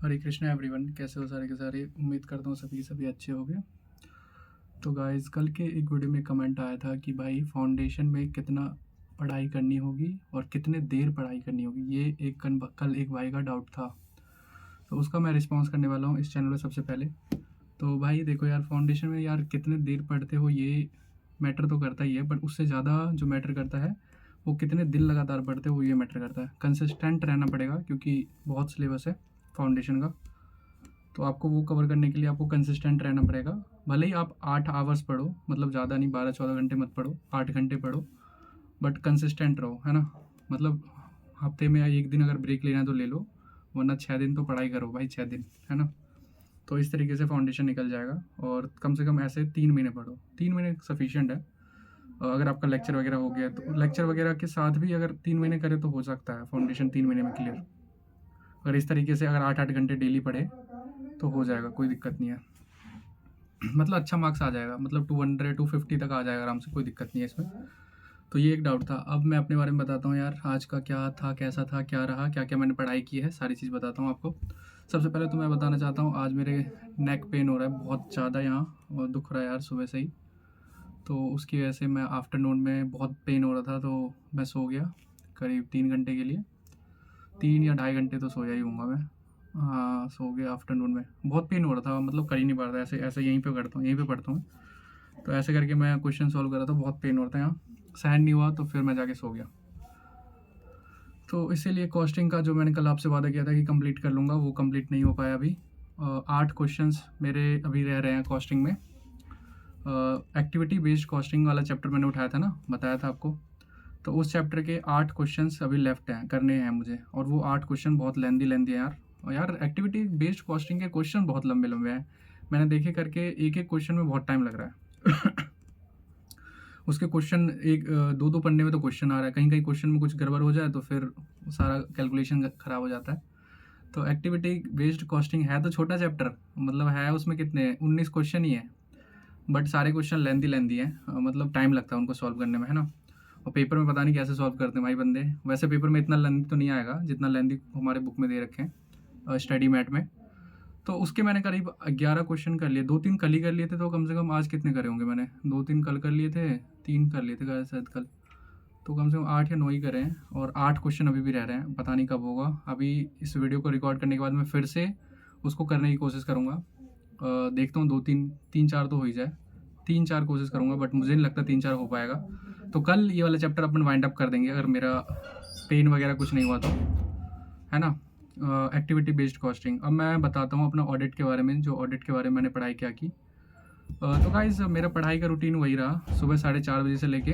हरे Krishna everyone, कैसे हो सारे के सारे। उम्मीद करता हूँ सभी अच्छे होंगे। तो गाइस, कल के एक वीडियो में कमेंट आया था कि भाई फाउंडेशन में कितना पढ़ाई करनी होगी और कितने देर पढ़ाई करनी होगी। ये कल एक भाई का डाउट था, तो उसका मैं रिस्पॉन्स करने वाला हूँ इस चैनल में सबसे पहले। तो भाई देखो यार, फाउंडेशन में यार कितने देर पढ़ते हो ये मैटर तो करता ही है, बट उससे ज़्यादा जो मैटर करता है वो कितने दिन लगातार पढ़ते हो, ये मैटर करता है। कंसिस्टेंट रहना पड़ेगा क्योंकि बहुत सिलेबस है फाउंडेशन का, तो आपको वो कवर करने के लिए आपको कंसिस्टेंट रहना पड़ेगा। भले ही आप 8 आवर्स पढ़ो, मतलब ज़्यादा नहीं, 12-14 घंटे मत पढ़ो, 8 घंटे पढ़ो, बट कंसिस्टेंट रहो, है ना। मतलब हफ्ते में एक दिन अगर ब्रेक लेना है तो ले लो, वरना 6 दिन तो पढ़ाई करो भाई, 6 दिन, है ना। तो इस तरीके से फाउंडेशन निकल जाएगा। और कम से कम ऐसे 3 महीने पढ़ो, 3 महीने सफिशिएंट है। अगर आपका लेक्चर वगैरह हो गया तो लेक्चर वगैरह के साथ भी अगर 3 महीने करे तो हो सकता है फाउंडेशन 3 महीने में क्लियर। अगर इस तरीके से अगर 8-8 घंटे डेली पढ़े तो हो जाएगा, कोई दिक्कत नहीं है। मतलब अच्छा मार्क्स आ जाएगा, मतलब 200-250 तक आ जाएगा आराम से, कोई दिक्कत नहीं है इसमें। तो ये एक डाउट था। अब मैं अपने बारे में बताता हूँ यार, आज का क्या था, कैसा था, क्या रहा, क्या क्या मैंने पढ़ाई की है, सारी चीज़ बताता हूँ आपको। सबसे पहले तो मैं बताना चाहता हूँ, आज मेरे नेक पेन हो रहा है बहुत ज़्यादा यहाँ, और दुख रहा है यार सुबह से ही। तो उसकी वजह से मैं आफ्टरनून में बहुत पेन हो रहा था, तो मैं सो गया करीब 3 घंटे के लिए। 3 या ढाई घंटे तो सोया ही हूँगा मैं। हाँ, सो गया आफ्टरनून में। बहुत पेन हो रहा था, मतलब कर ही नहीं पा रहा था, ऐसे ऐसे यहीं पे करता हूँ, यहीं पे पढ़ता हूँ। तो ऐसे करके मैं क्वेश्चन सॉल्व कर रहा था, बहुत पेन हो रहा था यहाँ, सहन नहीं हुआ, तो फिर मैं जाके सो गया। तो इसीलिए कॉस्टिंग का जो मैंने कल आपसे वादा किया था कि कंप्लीट कर लूँगा, वो कंप्लीट नहीं हो पाया अभी। 8 क्वेश्चंस मेरे अभी रह रहे हैं कॉस्टिंग में। एक्टिविटी बेस्ड कॉस्टिंग वाला चैप्टर मैंने उठाया था ना, बताया था आपको। तो उस चैप्टर के 8 क्वेश्चंस अभी लेफ्ट हैं, करने हैं मुझे, और वो 8 क्वेश्चन बहुत लेंदी है यार। और यार एक्टिविटी बेस्ड कॉस्टिंग के क्वेश्चन बहुत लंबे लंबे हैं, मैंने देखे करके एक एक क्वेश्चन में बहुत टाइम लग रहा है। उसके क्वेश्चन एक दो दो पन्ने में तो क्वेश्चन आ रहा है, कहीं कहीं क्वेश्चन में कुछ गड़बड़ हो जाए तो फिर सारा कैलकुलेशन ख़राब हो जाता है। तो एक्टिविटी बेस्ड कॉस्टिंग है तो छोटा चैप्टर, मतलब है उसमें कितने 19 क्वेश्चन ही है, बट सारे क्वेश्चन लेंदी हैं, मतलब टाइम लगता है उनको सॉल्व करने में, है ना। और पेपर में पता नहीं कैसे सॉल्व करते हैं भाई बंदे। वैसे पेपर में इतना लेंदी तो नहीं आएगा जितना लेंदी हमारे बुक में दे रखे हैं स्टडी मैट में। तो उसके मैंने करीब 11 क्वेश्चन कर लिए, 2-3 कल ही कर लिए थे, तो कम से कम आज कितने करे होंगे मैंने, 2-3 कल कर लिए थे, 3 कर लिए थे शायद कल। तो कम से कम 8 या 9 ही करे हैं, और 8 क्वेश्चन अभी भी रह रहे हैं, पता नहीं कब होगा। अभी इस वीडियो को रिकॉर्ड करने के बाद मैं फिर से उसको करने की कोशिश करूँगा। देखता हूँ 2-3 3-4 तो हो ही जाए, 3-4 कोशिश करूँगा, बट मुझे नहीं लगता 3-4 हो पाएगा। तो कल ये वाला चैप्टर अपन वाइंड अप कर देंगे, अगर मेरा पेन वगैरह कुछ नहीं हुआ तो, है ना। Activity based costing. अब मैं बताता हूँ अपना ऑडिट के बारे में, जो ऑडिट के बारे में मैंने पढ़ाई क्या की। तो गाइज मेरा पढ़ाई का रूटीन वही रहा, सुबह 4:30 बजे से लेके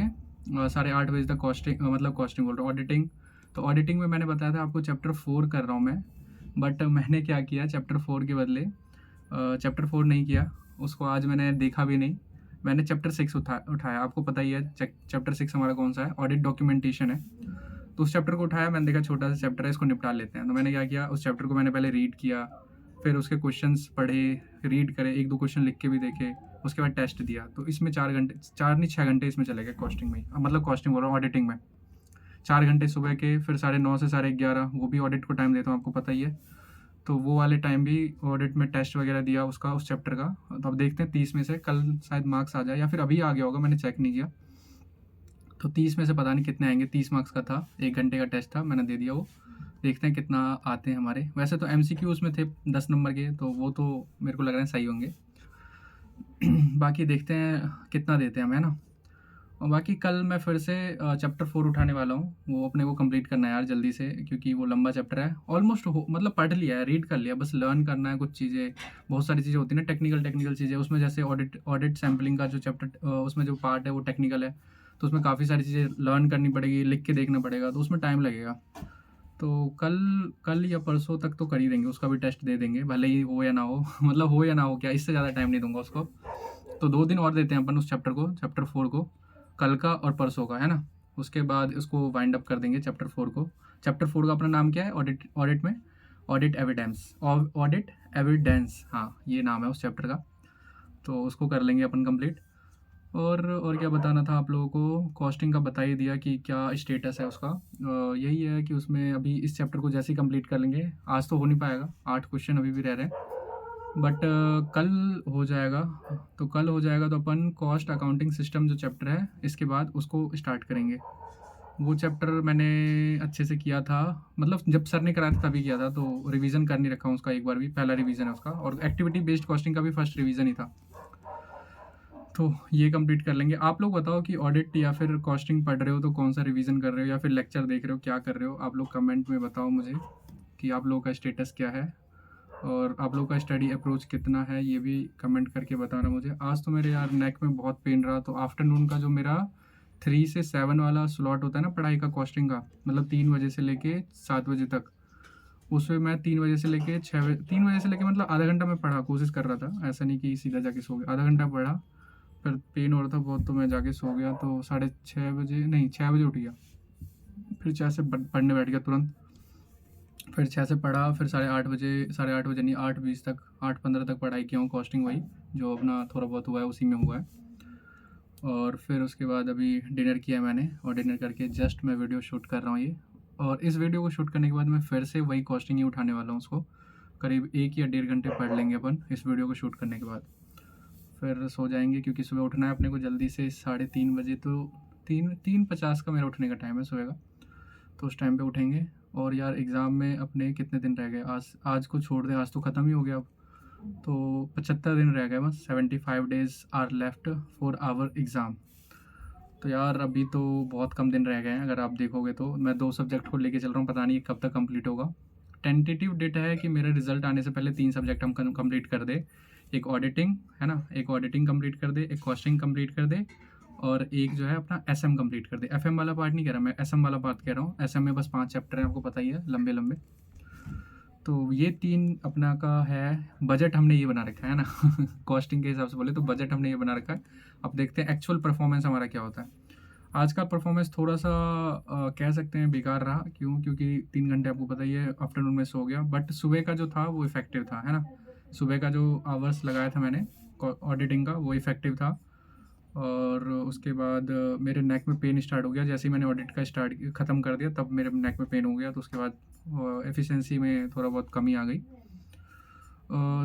8:30 बजे तक कॉस्टिंग, मतलब कॉस्टिंग बोल रहा हूँ, ऑडिटिंग। तो ऑडिटिंग में मैंने बताया था आपको चैप्टर 4 कर रहा हूँ मैं, बट मैंने क्या किया, चैप्टर 4 के बदले चैप्टर 4 नहीं किया, उसको आज मैंने देखा भी नहीं। मैंने चैप्टर 6 उठाया, आपको पता ही है चैप्टर 6 हमारा कौन सा है, ऑडिट डॉक्यूमेंटेशन है। तो उस चैप्टर को उठाया, मैंने देखा छोटा सा चैप्टर है, इसको निपटा लेते हैं। तो मैंने क्या किया, उस चैप्टर को मैंने पहले रीड किया, फिर उसके क्वेश्चंस पढ़े, रीड करे, 1-2 क्वेश्चन लिख के भी देखे, उसके बाद टेस्ट दिया। तो इसमें 4 घंटे, 4 नहीं 6 घंटे इसमें चले गए कॉस्टिंग में ही, मतलब कॉस्टिंग बोल रहा हूँ, ऑडिटिंग में। 4 घंटे सुबह के, फिर 9:30 से 11:30 वो भी ऑडिट को टाइम देता हूँ, आपको पता ही है। तो वो वाले टाइम भी ऑडिट में टेस्ट वगैरह दिया उसका, उस चैप्टर का। तो अब देखते हैं 30 में से कल शायद मार्क्स आ जाए, या फिर अभी आ गया होगा, मैंने चेक नहीं किया। तो 30 में से पता नहीं कितने आएंगे। 30 मार्क्स का था, 1 घंटे का टेस्ट था, मैंने दे दिया वो। देखते हैं कितना आते हैं हमारे। वैसे तो MCQ उसमें थे 10 नंबर के, तो वो तो मेरे को लग रहा है सही होंगे। बाकी देखते हैं कितना देते हैं हमें, है ना। और बाकी कल मैं फिर से चैप्टर 4 उठाने वाला हूँ, वो अपने को कंप्लीट करना है यार जल्दी से, क्योंकि वो लंबा चैप्टर है। ऑलमोस्ट मतलब पढ़ लिया है, रीड कर लिया, बस लर्न करना है कुछ चीज़ें। बहुत सारी चीज़ें होती हैं ना, टेक्निकल चीज़ें उसमें, जैसे ऑडिट सैम्पलिंग का जो चैप्टर, उसमें जो पार्ट है वो टेक्निकल है, तो उसमें काफ़ी सारी चीज़ें लर्न करनी पड़ेगी, लिख के देखना पड़ेगा, तो उसमें टाइम लगेगा। तो कल कल या परसों तक तो कर ही देंगे, उसका भी टेस्ट दे देंगे, भले ही हो या ना हो। मतलब हो या ना हो क्या, इससे ज़्यादा टाइम नहीं दूंगा उसको। तो 2 दिन और देते हैं अपन उस चैप्टर को, चैप्टर 4 को, कल का और परसों का, है ना। उसके बाद उसको वाइंड अप कर देंगे चैप्टर 4 को। चैप्टर 4 का अपना नाम क्या है ऑडिट में, ऑडिट एविडेंस, हाँ ये नाम है उस चैप्टर का। तो उसको कर लेंगे अपन कंप्लीट। और क्या बताना था आप लोगों को, कॉस्टिंग का बता ही दिया कि क्या स्टेटस है उसका। यही है कि उसमें अभी इस चैप्टर को जैसे ही कंप्लीट कर लेंगे, आज तो हो नहीं पाएगा, 8 क्वेश्चन अभी भी रह रहे हैं, बट कल हो जाएगा। तो कल हो जाएगा तो अपन कॉस्ट अकाउंटिंग सिस्टम जो चैप्टर है, इसके बाद उसको स्टार्ट करेंगे। वो चैप्टर मैंने अच्छे से किया था, मतलब जब सर ने कराया था तभी किया था, तो रिवीजन कर नहीं रखा हूँ उसका, एक बार भी, पहला रिवीजन है उसका, और एक्टिविटी बेस्ड कॉस्टिंग का भी फर्स्ट रिवीजन ही था। तो ये कंप्लीट कर लेंगे। आप लोग बताओ कि ऑडिट या फिर कॉस्टिंग पढ़ रहे हो तो कौन सा रिवीजन कर रहे हो, या फिर लेक्चर देख रहे हो, क्या कर रहे हो आप लोग, कमेंट में बताओ मुझे कि आप लोगों का स्टेटस क्या है, और आप लोगों का स्टडी अप्रोच कितना है, ये भी कमेंट करके बताना मुझे। आज तो मेरे यार नेक में बहुत पेन रहा, तो आफ्टरनून का जो मेरा 3 से 7 वाला स्लॉट होता है ना पढ़ाई का, कॉस्टिंग का, मतलब 3 बजे से लेके 7 बजे तक, उसमें मैं 3 बजे से लेके 6 बजे, 3 बजे से लेके मतलब आधा घंटा मैं पढ़ा, कोशिश कर रहा था, ऐसा नहीं कि सीधा जाके सो गया, आधा घंटा पढ़ा, फिर पेन हो रहा था बहुत तो मैं जाके सो गया, तो 6:30 नहीं 6 बजे उठ गया, फिर 6 से पढ़ने बैठ गया तुरंत, फिर 6 से पढ़ा, फिर 8:30 बजे, 8:30 नहीं 8:20 तक, 8:15 तक पढ़ाई किया हूँ, कॉस्टिंग वही जो अपना थोड़ा बहुत हुआ है उसी में हुआ है। और फिर उसके बाद अभी डिनर किया मैंने, और डिनर करके जस्ट मैं वीडियो शूट कर रहा हूँ ये, और इस वीडियो को शूट करने के बाद मैं फिर से वही कॉस्टिंग ही उठाने वाला हूँ, उसको करीब 1 या 1.5 घंटे पढ़ लेंगे अपन इस वीडियो को शूट करने के बाद, फिर सो जाएंगे, क्योंकि सुबह उठना है अपने को जल्दी से 3:30 बजे, तो 3:50 का मेरा उठने का टाइम है सुबह का, तो उस टाइम पे उठेंगे। और यार एग्ज़ाम में अपने कितने दिन रह गए, आज को छोड़ दें, आज तो ख़त्म ही हो गया अब, तो 75 दिन रह गए बस, 75 days are left for our exam. तो यार अभी तो बहुत कम दिन रह गए हैं, अगर आप देखोगे तो मैं 2 सब्जेक्ट को लेके चल रहा हूँ, पता नहीं कब तक कंप्लीट होगा। टेंटेटिव डेट है कि मेरा रिजल्ट आने से पहले 3 सब्जेक्ट हम कंप्लीट कर दे, एक ऑडिटिंग है ना, एक ऑडिटिंग कंप्लीट कर दे, एक कॉस्टिंग कंप्लीट कर दे, और एक जो है अपना एसएम कंप्लीट कर दे। एफएम वाला पार्ट नहीं कह रहा मैं, एसएम वाला पार्ट कह रहा हूँ। एसएम में बस 5 चैप्टर हैं, आपको पता ही है, लंबे लंबे। तो ये 3 अपना का है, बजट हमने ये बना रखा है ना कॉस्टिंग के हिसाब से बोले तो बजट हमने ये बना रखा है। अब देखते हैं एक्चुअल परफॉर्मेंस हमारा क्या होता है। आज का परफॉर्मेंस थोड़ा सा कह सकते हैं बेकार रहा, क्यों, क्योंकि 3 घंटे आपको पता ही है आफ्टरनून में सो गया, बट सुबह का जो था वो इफेक्टिव था, है ना। सुबह का जो आवर्स लगाया था मैंने ऑडिटिंग का, वो इफेक्टिव था। और उसके बाद मेरे नेक में पेन स्टार्ट हो गया, जैसे ही मैंने ऑडिट का स्टार्ट ख़त्म कर दिया तब मेरे नेक में पेन हो गया, तो उसके बाद एफिशिएंसी में थोड़ा बहुत कमी आ गई।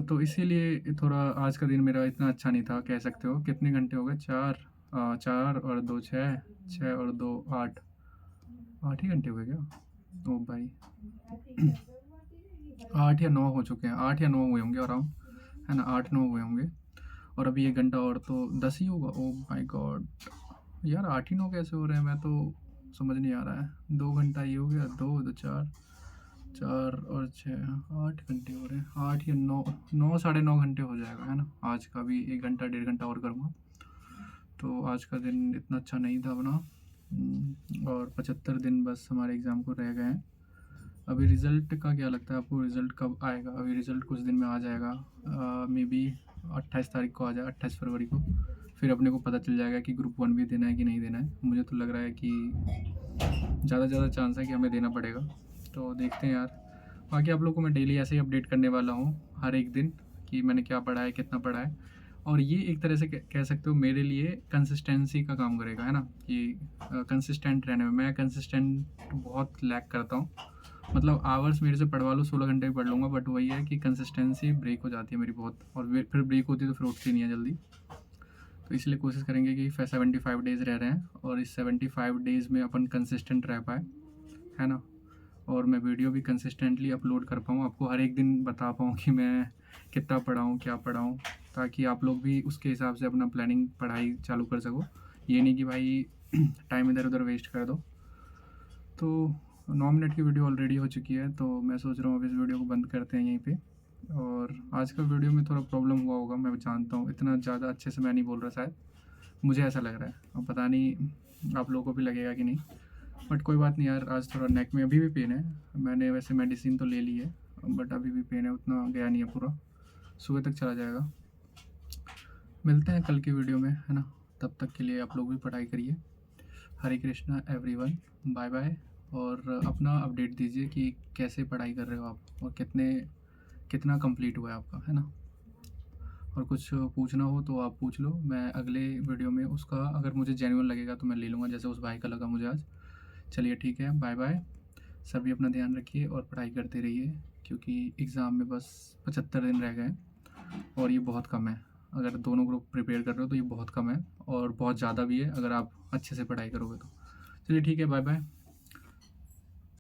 तो इसीलिए थोड़ा आज का दिन मेरा इतना अच्छा नहीं था, कह सकते हो। कितने घंटे हो गए, 4 और 2 6, 6 और 2 8, 8 ही घंटे हो गए क्या, ओ भाई 8 या 9 हो चुके हैं, 8 या 9 हुए होंगे अराउंड, है ना, 8-9 हुए होंगे। और अभी 1 घंटा और तो 10 ही होगा। ओ माय गॉड यार, 8 ही 9 कैसे हो रहे हैं, मैं तो समझ नहीं आ रहा है। 2 घंटा ये हो गया, 2 2 4, 4 और 6, 8 घंटे हो रहे हैं, 8 या 9, 9 9:30 घंटे हो जाएगा, है ना। आज का भी 1 घंटा 1.5 घंटा और करूँगा, तो आज का दिन इतना अच्छा नहीं था अपना। और 75 दिन बस हमारे एग्ज़ाम को रह गए हैं। अभी रिज़ल्ट का क्या लगता है आपको, रिज़ल्ट कब आएगा? अभी रिज़ल्ट कुछ दिन में आ जाएगा, मे बी 28 तारीख को आ जाए, 28 फरवरी को। फिर अपने को पता चल जाएगा कि ग्रुप 1 भी देना है कि नहीं देना है। मुझे तो लग रहा है कि ज़्यादा चांस है कि हमें देना पड़ेगा, तो देखते हैं यार। बाकी आप लोग को मैं डेली ऐसे ही अपडेट करने वाला हूँ हर एक दिन, कि मैंने क्या पढ़ा है, कितना पढ़ा है। और ये एक तरह से कह सकते हो मेरे लिए कंसिस्टेंसी का काम करेगा, है ना, कि कंसिस्टेंट रहने में। मैं कंसिस्टेंट बहुत लैक करता हूँ, मतलब आवर्स मेरे से पढ़वा लो, 16 घंटे भी पढ़ लूँगा, बट वही है कि कंसिस्टेंसी ब्रेक हो जाती है मेरी बहुत, और फिर ब्रेक होती है तो फिर उठती नहीं है जल्दी। तो इसलिए कोशिश करेंगे कि 75 डेज़ रह रहे हैं, और इस 75 डेज़ में अपन कंसिस्टेंट रह पाए, है ना। और मैं वीडियो भी कंसिस्टेंटली अपलोड कर पाऊँ, आपको हर एक दिन बता पाऊँ कि मैं कितना पढ़ाऊँ, क्या पढ़ाऊँ, ताकि आप लोग भी उसके हिसाब से अपना प्लानिंग पढ़ाई चालू कर सको। ये नहीं कि भाई टाइम इधर उधर वेस्ट कर दो। तो 9 मिनट की वीडियो ऑलरेडी हो चुकी है, तो मैं सोच रहा हूँ अब इस वीडियो को बंद करते हैं यहीं पे। और आज का वीडियो में थोड़ा प्रॉब्लम हुआ होगा, मैं जानता हूँ, इतना ज़्यादा अच्छे से मैं नहीं बोल रहा शायद, मुझे ऐसा लग रहा है। अब पता नहीं आप लोगों को भी लगेगा कि नहीं, बट कोई बात नहीं यार। आज थोड़ा नेक में अभी भी पेन है, मैंने वैसे मेडिसिन तो ले ली है, बट अभी भी पेन है, उतना गया नहीं है पूरा, सुबह तक चला जाएगा। मिलते हैं कल की वीडियो में, है ना। तब तक के लिए आप लोग भी पढ़ाई करिए। हरे कृष्णा एवरीवन, बाय बाय। और अपना अपडेट दीजिए कि कैसे पढ़ाई कर रहे हो आप, और कितना कंप्लीट हुआ है आपका, है ना। और कुछ पूछना हो तो आप पूछ लो, मैं अगले वीडियो में उसका अगर मुझे जेन्युइन लगेगा तो मैं ले लूँगा, जैसे उस भाई का लगा मुझे आज। चलिए ठीक है, बाय बाय। सभी अपना ध्यान रखिए और पढ़ाई करते रहिए, क्योंकि एग्ज़ाम में बस 75 दिन रह गए हैं और ये बहुत कम है। अगर दोनों ग्रुप प्रिपेयर कर रहे हो तो ये बहुत कम है और बहुत ज़्यादा भी है अगर आप अच्छे से पढ़ाई करोगे तो। चलिए ठीक है, बाय बाय।